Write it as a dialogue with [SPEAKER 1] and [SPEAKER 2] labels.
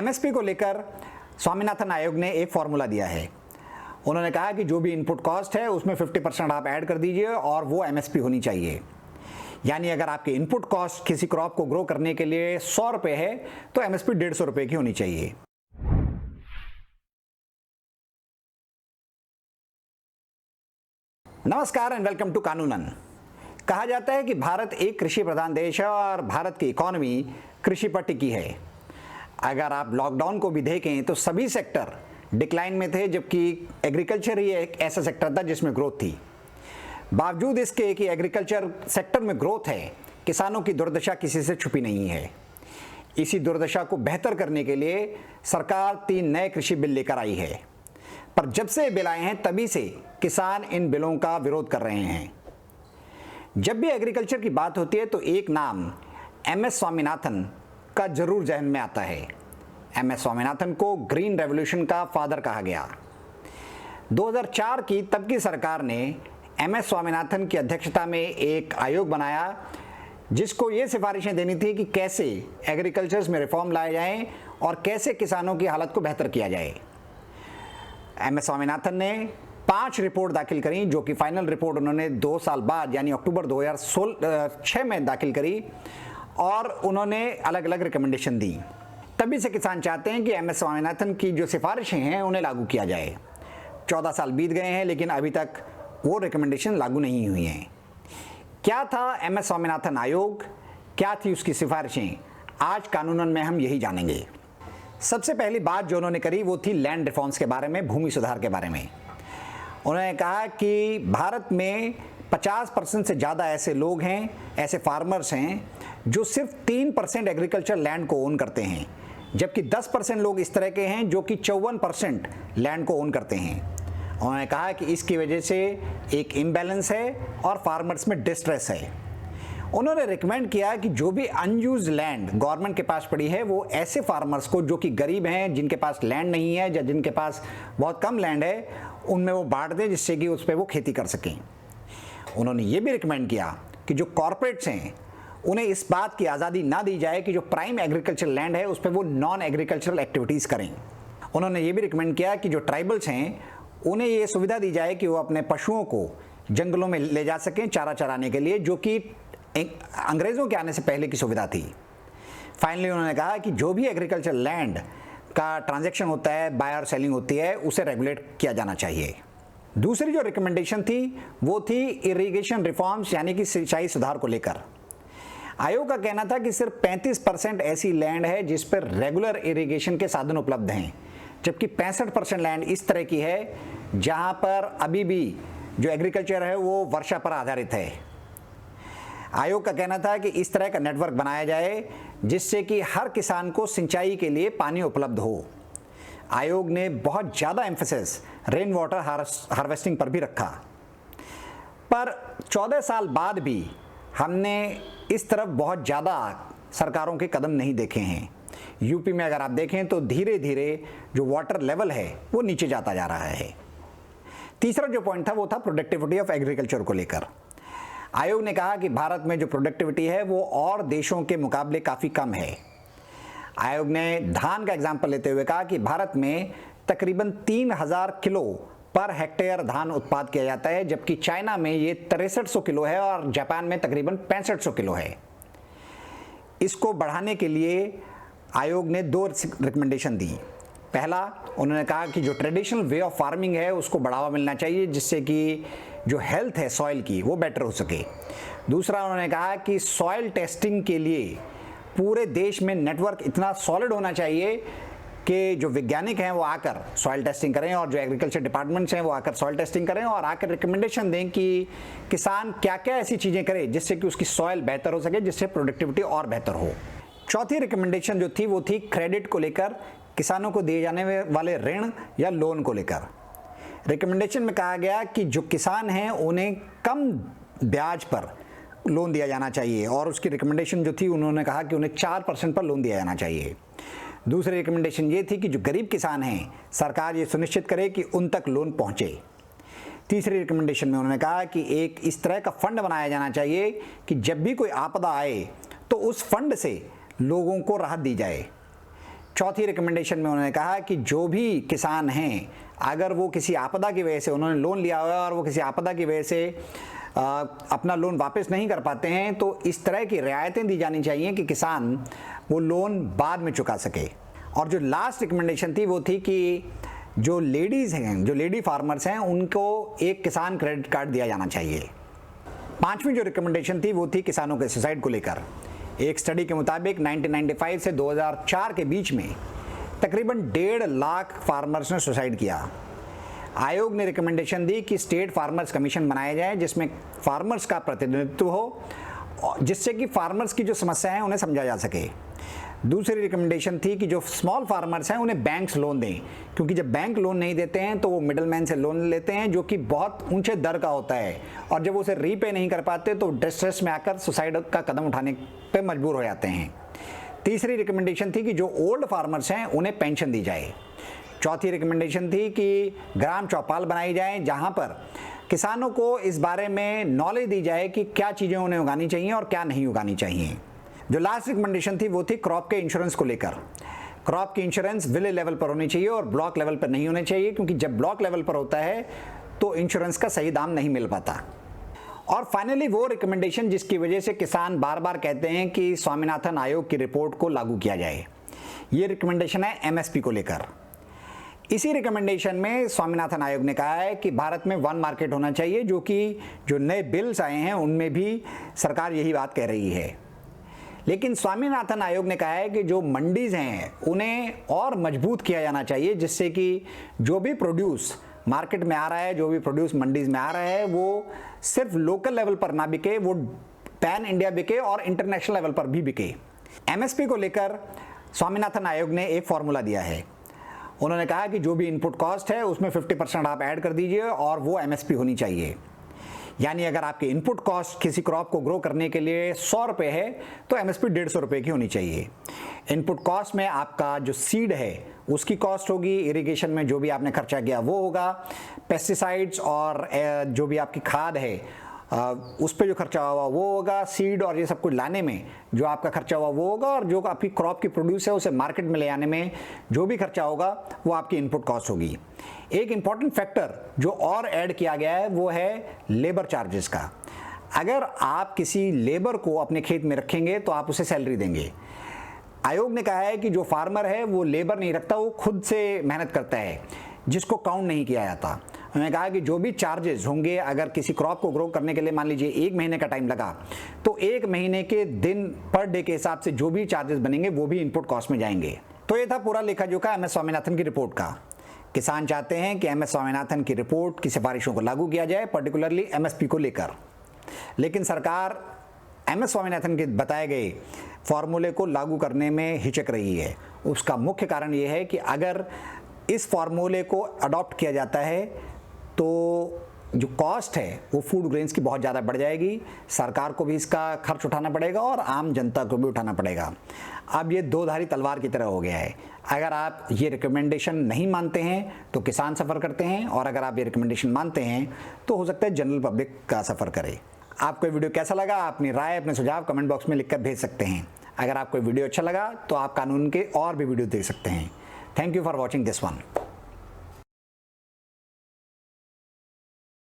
[SPEAKER 1] MSP को लेकर स्वामीनाथन आयोग ने एक फॉर्मूला दिया है। उन्होंने कहा कि जो भी इनपुट कॉस्ट है उसमें 50% आप ऐड कर दीजिए और वो एमएसपी होनी चाहिए। यानी अगर आपकी इनपुट कॉस्ट किसी क्रॉप को ग्रो करने के लिए 100 रुपये है तो एमएसपी 150 रुपये की होनी चाहिए। नमस्कार एंड वेलकम टू कानूनन। कहा जाता है कि भारत एक कृषि प्रधान देश है और भारत की इकोनॉमी कृषि पर टिकी है। अगर आप लॉकडाउन को भी देखें तो सभी सेक्टर डिक्लाइन में थे, जबकि एग्रीकल्चर ही एक ऐसा सेक्टर था जिसमें ग्रोथ थी। बावजूद इसके कि एग्रीकल्चर सेक्टर में ग्रोथ है, किसानों की दुर्दशा किसी से छुपी नहीं है। इसी दुर्दशा को बेहतर करने के लिए सरकार 3 नए कृषि बिल लेकर आई है, पर जब से बिल आए हैं तभी से किसान इन बिलों का विरोध कर रहे हैं। जब भी एग्रीकल्चर की बात होती है तो एक नाम एमएस स्वामीनाथन का जरूर जहन में आता है। एमएस स्वामीनाथन को ग्रीन रेवोल्यूशन का फादर कहा गया। 2004 की तब की सरकार ने एमएस स्वामीनाथन की अध्यक्षता में एक आयोग बनाया जिसको ये सिफारिशें देनी थी कि कैसे एग्रीकल्चर में रिफॉर्म लाए जाएं और कैसे किसानों की हालत को बेहतर किया जाए। एमएस स्वामीनाथन ने 5 रिपोर्ट दाखिल करी, जो कि फाइनल रिपोर्ट उन्होंने 2 साल बाद यानी अक्टूबर 2006 में दाखिल करी और उन्होंने अलग अलग रिकमेंडेशन दी। तभी से किसान चाहते हैं कि एमएस स्वामीनाथन की जो सिफारिशें हैं उन्हें लागू किया जाए। 14 साल बीत गए हैं लेकिन अभी तक वो रिकमेंडेशन लागू नहीं हुई हैं। क्या था एमएस स्वामीनाथन आयोग, क्या थी उसकी सिफारिशें, आज कानूनन में हम यही जानेंगे। सबसे पहली बात जो उन्होंने करी वो थी लैंड रिफॉर्म्स के बारे में, भूमि सुधार के बारे में। उन्होंने कहा कि भारत में 50% से ज़्यादा ऐसे लोग हैं, ऐसे फार्मर्स हैं जो सिर्फ 3% एग्रीकल्चर लैंड को ओन करते हैं, जबकि 10% लोग इस तरह के हैं जो कि 54% लैंड को ओन करते हैं। उन्होंने कहा कि इसकी वजह से एक इम्बैलेंस है और फार्मर्स में डिस्ट्रेस है। उन्होंने रिकमेंड किया कि जो भी अनयूज्ड लैंड गवर्नमेंट के पास पड़ी है वो ऐसे फार्मर्स को जो कि गरीब हैं, जिनके पास लैंड नहीं है या जिनके पास बहुत कम लैंड है, उनमें वो बांट दें जिससे कि उस पर वो खेती कर सकें। उन्होंने ये भी रिकमेंड किया कि जो कॉरपोरेट्स हैं उन्हें इस बात की आज़ादी ना दी जाए कि जो प्राइम एग्रीकल्चर लैंड है उस पर वो नॉन एग्रीकल्चरल एक्टिविटीज़ करें। उन्होंने ये भी रिकमेंड किया कि जो ट्राइबल्स हैं उन्हें ये सुविधा दी जाए कि वो अपने पशुओं को जंगलों में ले जा सकें चारा चराने के लिए, जो कि अंग्रेज़ों के आने से पहले की सुविधा थी। फाइनली उन्होंने कहा कि जो भी एग्रीकल्चर लैंड का ट्रांजैक्शन होता है, बाय और सेलिंग होती है, उसे रेगुलेट किया जाना चाहिए। दूसरी जो रिकमेंडेशन थी वो थी इरिगेशन रिफॉर्म्स, यानी कि सिंचाई सुधार को लेकर। आयोग का कहना था कि सिर्फ 35% ऐसी लैंड है जिस पर रेगुलर इरिगेशन के साधन उपलब्ध हैं, जबकि 65% लैंड इस तरह की है जहां पर अभी भी जो एग्रीकल्चर है वो वर्षा पर आधारित है। आयोग का कहना था कि इस तरह का नेटवर्क बनाया जाए जिससे कि हर किसान को सिंचाई के लिए पानी उपलब्ध हो। आयोग ने बहुत ज़्यादा एम्फेसिस रेन वाटर हार्वेस्टिंग पर भी रखा, पर 14 साल बाद भी हमने इस तरफ बहुत ज़्यादा सरकारों के कदम नहीं देखे हैं। यूपी में अगर आप देखें तो धीरे धीरे जो वाटर लेवल है वो नीचे जाता जा रहा है। तीसरा जो पॉइंट था वो था प्रोडक्टिविटी ऑफ एग्रीकल्चर को लेकर। आयोग ने कहा कि भारत में जो प्रोडक्टिविटी है वो और देशों के मुकाबले काफ़ी कम है। आयोग ने धान का एग्जाम्पल लेते हुए कहा कि भारत में तकरीबन 3000 किलो पर हेक्टेयर धान उत्पाद किया जाता है, जबकि चाइना में ये 6300 किलो है और जापान में तकरीबन 6500 किलो है। इसको बढ़ाने के लिए आयोग ने 2 रिकमेंडेशन दी। पहला, उन्होंने कहा कि जो ट्रेडिशनल वे ऑफ फार्मिंग है उसको बढ़ावा मिलना चाहिए जिससे कि जो हेल्थ है सॉइल की वो बेटर हो सके। दूसरा, उन्होंने कहा कि सॉइल टेस्टिंग के लिए पूरे देश में नेटवर्क इतना सॉलिड होना चाहिए कि जो वैज्ञानिक हैं वो आकर सॉइल टेस्टिंग करें और जो एग्रीकल्चर डिपार्टमेंट्स हैं वो आकर सॉइल टेस्टिंग करें और आकर रिकमेंडेशन दें कि किसान क्या क्या ऐसी चीज़ें करे जिससे कि उसकी सॉइल बेहतर हो सके, जिससे प्रोडक्टिविटी और बेहतर हो। चौथी रिकमेंडेशन जो थी वो थी क्रेडिट को लेकर, किसानों को दिए जाने वाले ऋण या लोन को लेकर। रिकमेंडेशन में कहा गया कि जो किसान हैं उन्हें कम ब्याज पर लोन दिया जाना चाहिए और उसकी रिकमेंडेशन जो थी उन्होंने कहा कि उन्हें 4% पर लोन दिया जाना चाहिए। दूसरी रिकमेंडेशन ये थी कि जो गरीब किसान हैं सरकार ये सुनिश्चित करे कि उन तक लोन पहुँचे। तीसरी रिकमेंडेशन में उन्होंने कहा कि एक इस तरह का फंड बनाया जाना चाहिए कि जब भी कोई आपदा आए तो उस फंड से लोगों को राहत दी जाए। चौथी रिकमेंडेशन में उन्होंने कहा कि जो भी किसान हैं, अगर वो किसी आपदा की वजह से उन्होंने लोन लिया हुआ है और वो किसी आपदा की वजह से अपना लोन वापस नहीं कर पाते हैं, तो इस तरह की रियायतें दी जानी चाहिए कि किसान वो लोन बाद में चुका सके। और जो लास्ट रिकमेंडेशन थी वो थी कि जो लेडीज़ हैं, जो लेडी फार्मर्स हैं, उनको एक किसान क्रेडिट कार्ड दिया जाना चाहिए। पांचवी जो रिकमेंडेशन थी वो थी किसानों के सुसाइड को लेकर। एक स्टडी के मुताबिक 1995 से 2004 के बीच में तकरीबन 1.5 लाख फार्मर्स ने सुसाइड किया। आयोग ने रिकमेंडेशन दी कि स्टेट फार्मर्स कमीशन बनाया जाए जिसमें फार्मर्स का प्रतिनिधित्व हो, जिससे कि फार्मर्स की जो समस्याएं हैं उन्हें समझा जा सके। दूसरी रिकमेंडेशन थी कि जो स्मॉल फार्मर्स हैं उन्हें बैंक्स लोन दें, क्योंकि जब बैंक लोन नहीं देते हैं तो वो मिडलमैन से लोन लेते हैं जो कि बहुत ऊंचे दर का होता है, और जब वो उसे रीपे नहीं कर पाते तो डिस्ट्रेस में आकर सुसाइड का कदम उठाने पर मजबूर हो जाते हैं। तीसरी रिकमेंडेशन थी कि जो ओल्ड फार्मर्स हैं उन्हें पेंशन दी जाए। चौथी रिकमेंडेशन थी कि ग्राम चौपाल बनाई जाए जहां पर किसानों को इस बारे में नॉलेज दी जाए कि क्या चीज़ें उन्हें उगानी चाहिए और क्या नहीं उगानी चाहिए। जो लास्ट रिकमेंडेशन थी वो थी क्रॉप के इंश्योरेंस को लेकर। क्रॉप की इंश्योरेंस विलेज लेवल पर होनी चाहिए और ब्लॉक लेवल पर नहीं होनी चाहिए, क्योंकि जब ब्लॉक लेवल पर होता है तो इंश्योरेंस का सही दाम नहीं मिल पाता। और फाइनली वो रिकमेंडेशन जिसकी वजह से किसान बार बार कहते हैं कि स्वामीनाथन आयोग की रिपोर्ट को लागू किया जाए, ये रिकमेंडेशन है एमएसपी को लेकर। इसी रिकमेंडेशन में स्वामीनाथन आयोग ने कहा है कि भारत में वन मार्केट होना चाहिए, जो कि जो नए बिल्स आए हैं उनमें भी सरकार यही बात कह रही है। लेकिन स्वामीनाथन आयोग ने कहा है कि जो मंडीज हैं उन्हें और मजबूत किया जाना चाहिए, जिससे कि जो भी प्रोड्यूस मार्केट में आ रहा है, जो भी प्रोड्यूस मंडीज में आ रहा है, वो सिर्फ लोकल लेवल पर ना बिके, वो पैन इंडिया बिके और इंटरनेशनल लेवल पर भी बिके। एमएसपी को लेकर स्वामीनाथन आयोग ने एक फॉर्मूला दिया है। उन्होंने कहा कि जो भी इनपुट कॉस्ट है उसमें 50% आप ऐड कर दीजिए और वो एमएसपी होनी चाहिए। यानी अगर आपकी इनपुट कॉस्ट किसी क्रॉप को ग्रो करने के लिए 100 रुपये है तो एमएसपी 150 रुपये की होनी चाहिए। इनपुट कॉस्ट में आपका जो सीड है उसकी कॉस्ट होगी, इरिगेशन में जो भी आपने खर्चा किया वो होगा, पेस्टिसाइड्स और जो भी आपकी खाद है उस पर जो खर्चा हुआ वो होगा, सीड और ये सब कुछ लाने में जो आपका खर्चा हुआ वो होगा, और जो आपकी क्रॉप की प्रोड्यूस है उसे मार्केट में ले आने में जो भी खर्चा होगा वो आपकी इनपुट कॉस्ट होगी। एक इम्पॉर्टेंट फैक्टर जो और ऐड किया गया है वो है लेबर चार्जेस का। अगर आप किसी लेबर को अपने खेत में रखेंगे तो आप उसे सैलरी देंगे। आयोग ने कहा है कि जो फार्मर है वो लेबर नहीं रखता, वो खुद से मेहनत करता है, जिसको काउंट नहीं किया जाता। उन्होंने कहा कि जो भी चार्जेस होंगे, अगर किसी क्रॉप को ग्रो करने के लिए मान लीजिए 1 महीने का टाइम लगा, तो 1 महीने के दिन पर डे के हिसाब से जो भी चार्जेस बनेंगे वो भी इनपुट कॉस्ट में जाएंगे। तो ये था पूरा लेखा जोखा एमएस स्वामीनाथन की रिपोर्ट का। किसान चाहते हैं कि एमएस स्वामीनाथन की रिपोर्ट की सिफारिशों को लागू किया जाए, पर्टिकुलरली एमएसपी को लेकर, लेकिन सरकार एमएस स्वामीनाथन के बताए गए फॉर्मूले को लागू करने में हिचक रही है। उसका मुख्य कारण ये है कि अगर इस फॉर्मूले को अडॉप्ट किया जाता है तो जो कॉस्ट है वो फूड ग्रेन्स की बहुत ज़्यादा बढ़ जाएगी, सरकार को भी इसका खर्च उठाना पड़ेगा और आम जनता को भी उठाना पड़ेगा। अब ये दो धारी तलवार की तरह हो गया है। अगर आप ये रिकमेंडेशन नहीं मानते हैं तो किसान सफ़र करते हैं, और अगर आप ये रिकमेंडेशन मानते हैं तो हो सकता है जनरल पब्लिक का सफ़र करे। आपको ये वीडियो कैसा लगा? अपनी राय, अपने सुझाव कमेंट बॉक्स में लिखकर भेज सकते हैं। अगर आपको वीडियो अच्छा लगा तो आप कानून के और भी वीडियो देख सकते हैं। Thank you for watching this one.